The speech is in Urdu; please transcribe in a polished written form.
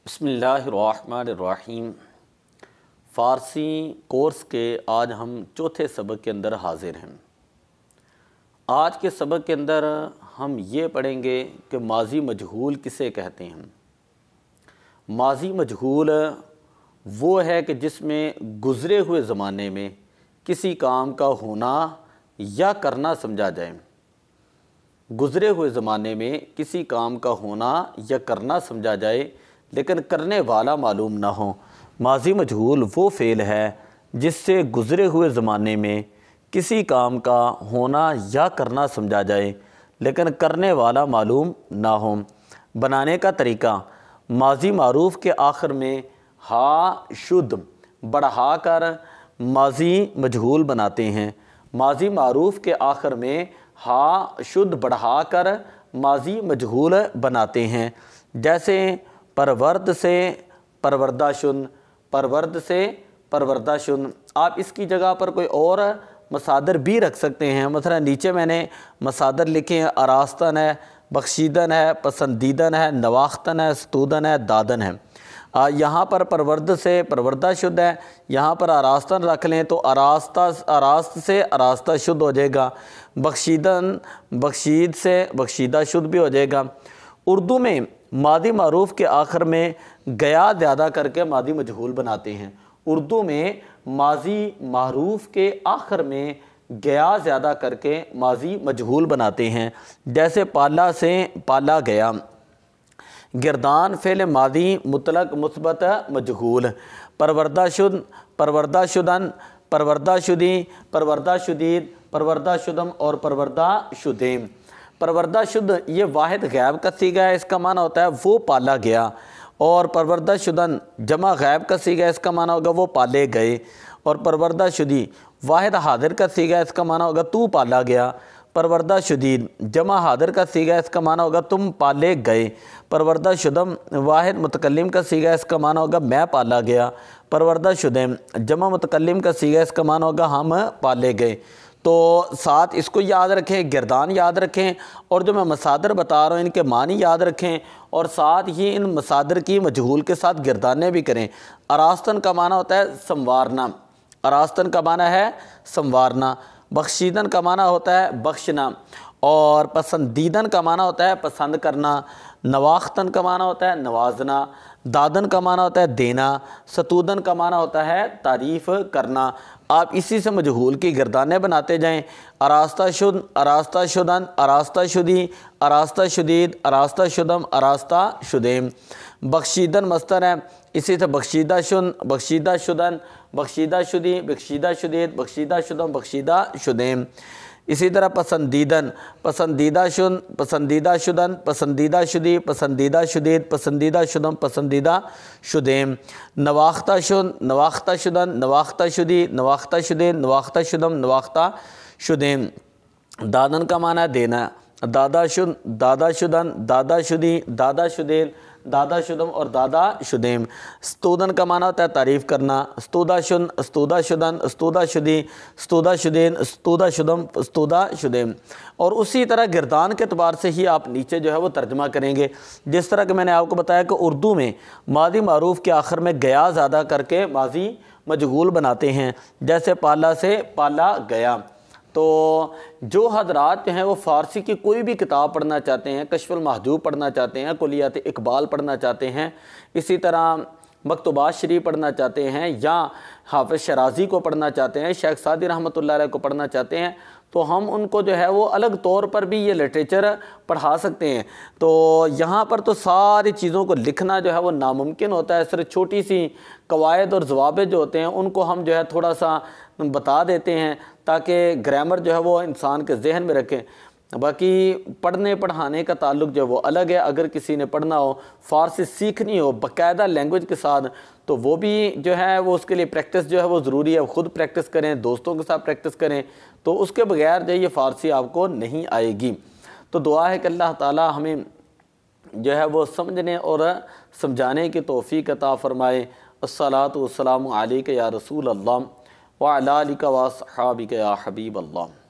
بسم اللہ الرحمن الرحیم۔ فارسی کورس کے آج ہم چوتھے سبق کے اندر حاضر ہیں۔ آج کے سبق کے اندر ہم یہ پڑھیں گے کہ ماضی مجہول کسے کہتے ہیں۔ ماضی مجہول وہ ہے کہ جس میں گزرے ہوئے زمانے میں کسی کام کا ہونا یا کرنا سمجھا جائے۔ گزرے ہوئے زمانے میں کسی کام کا ہونا یا کرنا سمجھا جائے لیکن کرنے والا معلوم نہ ہو۔ ماضی مجہول وہ فعل ہے جس سے گزرے ہوئے زمانے میں کسی کام کا ہونا یا کرنا سمجھا جائے لیکن کرنے والا معلوم نہ ہو۔ بنانے کا طریقہ: ماضی معروف کے آخر میں ہا شد بڑھا کر ماضی مجہول بناتے ہیں۔ ماضی معروف کے آخر میں ہا شد بڑھا کر ماضی مجہول بناتے ہیں، جیسے پرورد سے پروردہ شن، پرورد سے پروردہ شن۔ آپ اس کی جگہ پر کوئی اور مصادر بھی رکھ سکتے ہیں۔ مثلا نیچے میں نے مصادر لکھے ہیں: آراستن ہے، بخشیدن ہے، پسندیدن ہے، نواختن ہے، ستودن ہے، دادن ہے۔ یہاں پر پرورد سے پروردہ شد ہے، یہاں پر آراستن رکھ لیں تو آراست سے آراستہ شد ہو جائے گا، بخشیدن بخشید سے بخشیدہ شد بھی ہو جائے گا۔ اردو میں ماضی معروف کے آخر میں گیا زیادہ کر کے ماضی مجہول بناتے ہیں۔ اردو میں ماضی معروف کے آخر میں گیا زیادہ کر کے ماضی مجہول بناتے ہیں، جیسے پالا سے پالا گیا۔ گردان فعل ماضی مطلق مثبت مجہول۔ پروردہ شد پروردہ شدن، پروردہ شدی، پروردہ شدید، پروردہ شدم اور پروردہ شدیم۔ پروردہ شد یہ واحد غائب کا صیغہ ہے، اس کا معنی ہوتا ہے وہ پالا گیا، اور پروردہ شدن جمع غائب کا صیغہ ہے، اس کا معنی ہوگا وہ پالے گئے، اور پروردہ شدی واحد حاضر کا صیغہ ہے، اس کا معنی ہوگا تو پالا گیا۔ پروردہ شدید جمع حاضر کا صیغہ ہے، اس کا معنی ہوگا تم پالے گئے۔ پروردہ شدم واحد متکلم کا صیغہ ہے، اس کا معنی ہوگا میں پالا گیا۔ پروردہ شدیم جمع متکلم کا صیغہ ہے، اس کا معنی ہوگا ہم پالے گئے۔ تو ساتھ اس کو یاد رکھیں، گردان یاد رکھیں، اور جو میں مصادر بتا رہا ہوں ان کے معنی یاد رکھیں، اور ساتھ ہی ان مصادر کی مجہول کے ساتھ گردانے بھی کریں۔ آراستن کا معنی ہوتا ہے سنوارنا، آراستن کا معنی ہے سنوارنا۔ بخشیدن کا معنی ہوتا ہے بخشنا، اور پسندیدن کا معنی ہوتا ہے پسند کرنا۔ نواختن کا معنی ہوتا ہے نوازنا۔ دادن کا معنی ہوتا ہے دینا۔ ستودن کا معنی ہوتا ہے تعریف کرنا۔ آپ اسی سے مجہول کی گردانے بناتے جائیں: آراستہ شد، آراستہ شدن، آراستہ شدی، آراستہ شدید، آراستہ شدم، آراستہ شدیم۔ بخشیدن مصدر ہے، اسی سے بخشیدہ شن، بخشیدہ شدن، بخشیدہ شدی، بخشیدہ شدید، بخشیدہ شدم، بخشیدہ شدیم۔ اسی طرح پسندیدن پسندیدہ شن، پسندیدہ شدن، پسندیدہ شدی، پسندیدہ شدید، پسندیدہ شدم، پسندیدہ شدیم۔ نواختہ شن، نواختہ شدن، نواختہ شدی، نواختہ شدید، نواختہ شدم، نواختہ شدیم۔ دادن کا معنی ہے دینا۔ دادا شن، دادا شدن، دادا شدی، دادا شدید، دادا شدم اور دادا شدیم۔ ستودن کا معنی ہوتا ہے تعریف کرنا۔ ستودہ شن، ستودہ شدن، ستودہ شدی، ستودہ شدین، ستودہ شدم، ستودہ شدیم۔ اور اسی طرح گردان کے اعتبار سے ہی آپ نیچے جو ہے وہ ترجمہ کریں گے، جس طرح کہ میں نے آپ کو بتایا کہ اردو میں ماضی معروف کے آخر میں گیا زیادہ کر کے ماضی مجہول بناتے ہیں، جیسے پالا سے پالا گیا۔ تو جو حضرات جو ہیں وہ فارسی کی کوئی بھی کتاب پڑھنا چاہتے ہیں، کشف المحجوب پڑھنا چاہتے ہیں، کلیات اقبال پڑھنا چاہتے ہیں، اسی طرح مکتوبات شریف پڑھنا چاہتے ہیں، یا حافظ شرازی کو پڑھنا چاہتے ہیں، شیخ سعدی رحمۃ اللہ علیہ کو پڑھنا چاہتے ہیں، تو ہم ان کو جو ہے وہ الگ طور پر بھی یہ لٹریچر پڑھا سکتے ہیں۔ تو یہاں پر تو ساری چیزوں کو لکھنا جو ہے وہ ناممکن ہوتا ہے، صرف چھوٹی سی قواعد اور ضوابط جو ہوتے ہیں ان کو ہم جو ہے تھوڑا سا بتا دیتے ہیں تاکہ گرامر جو ہے وہ انسان کے ذہن میں رکھیں۔ باقی پڑھنے پڑھانے کا تعلق جو وہ الگ ہے۔ اگر کسی نے پڑھنا ہو، فارسی سیکھنی ہو باقاعدہ لینگویج کے ساتھ، تو وہ بھی جو ہے وہ اس کے لیے پریکٹس جو ہے وہ ضروری ہے۔ خود پریکٹس کریں، دوستوں کے ساتھ پریکٹس کریں، تو اس کے بغیر جو یہ فارسی آپ کو نہیں آئے گی۔ تو دعا ہے کہ اللہ تعالی ہمیں جو ہے وہ سمجھنے اور سمجھانے کی توفیق عطا فرمائے۔ الصلاۃ والسلام علیک یا رسول اللہ وعلی آلک واصحابک یا حبیب اللہ۔